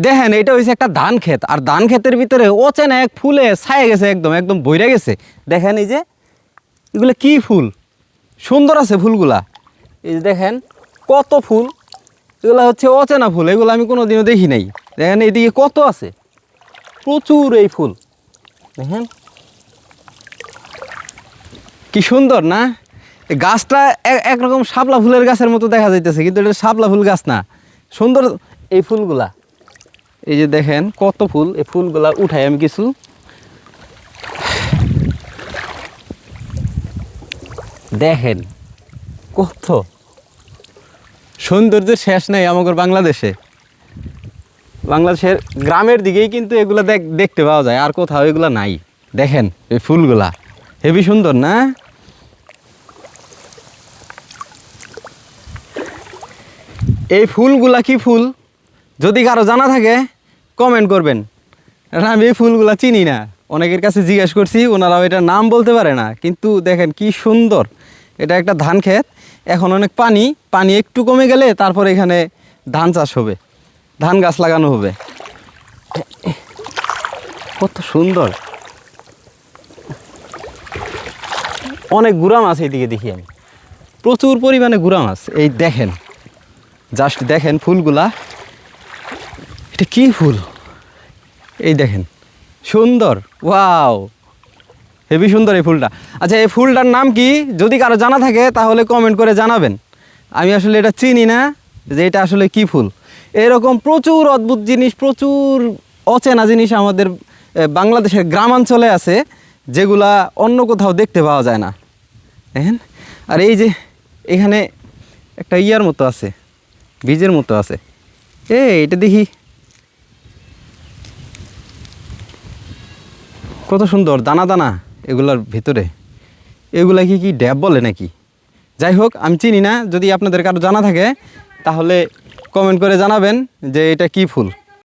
দেখেন এটা হচ্ছে একটা ধান ক্ষেত, আর ধান ক্ষেতের ভিতরে অচেনা এক ফুলে ছায়ে গেছে, একদম একদম বইরা গেছে। দেখেন এই যে এগুলো কি ফুল, সুন্দর আছে ফুলগুলা। এই যে দেখেন কত ফুল, এগুলো হচ্ছে অচেনা ফুল, এগুলো আমি কোনোদিনও দেখি নাই। দেখেন এইদিকে কত আছে, প্রচুর এই ফুল। দেখেন কি সুন্দর না? এই গাছটা একরকম শাপলা ফুলের গাছের মতো দেখা যাইতেছে, কিন্তু এটা শাপলা ফুল গাছ না। সুন্দর এই ফুলগুলা, এই যে দেখেন কত ফুল। এই ফুলগুলা উঠাই আমি কিছু। দেখেন কত সৌন্দর্যের শেষ নেই আমাদের বাংলাদেশে। বাংলাদেশের গ্রামের দিকেই কিন্তু এগুলা দেখতে পাওয়া যায়, আর কোথাও এগুলা নাই। দেখেন এই ফুলগুলা হেবি সুন্দর না? এই ফুলগুলা কি ফুল যদি কারো জানা থাকে কমেন্ট করবেন। আমি এই ফুলগুলা চিনি না, অনেকের কাছে জিজ্ঞেস করছি, ওনারাও এটার নাম বলতে পারে না। কিন্তু দেখেন কি সুন্দর, এটা একটা ধান ক্ষেত। এখন অনেক পানি, পানি একটু কমে গেলে তারপর এখানে ধান চাষ হবে, ধান গাছ লাগানো হবে। কত সুন্দর, অনেক গুড়া মাছ এইদিকে দেখি আমি, প্রচুর পরিমাণে গুড়া মাছ। এই দেখেন, জাস্ট দেখেন ফুলগুলা, এটা কি ফুল? এই দেখেন সুন্দর, ওয়াও হেবি সুন্দর এই ফুলটা। আচ্ছা এই ফুলটার নাম কি যদি কারো জানা থাকে তাহলে কমেন্ট করে জানাবেন। আমি আসলে এটা চিনি না যে এটা আসলে কি ফুল। এরকম প্রচুর অদ্ভুত জিনিস, প্রচুর অচেনা জিনিস আমাদের বাংলাদেশের গ্রামাঞ্চলে আছে, যেগুলা অন্য কোথাও দেখতে পাওয়া যায় না। দেখেন, আর এই যে এখানে একটা ইয়ার মতো আছে, বীজের মতো আছে। এটা দেখি কত সুন্দর দানা দানা এগুলার ভিতরে। এগুলা কি ড্যাব বলে নাকি? যাই হোক, আমি চিনি না। যদি আপনাদের কারো জানা থাকে তাহলে কমেন্ট করে জানাবেন যে এটা কি ফুল।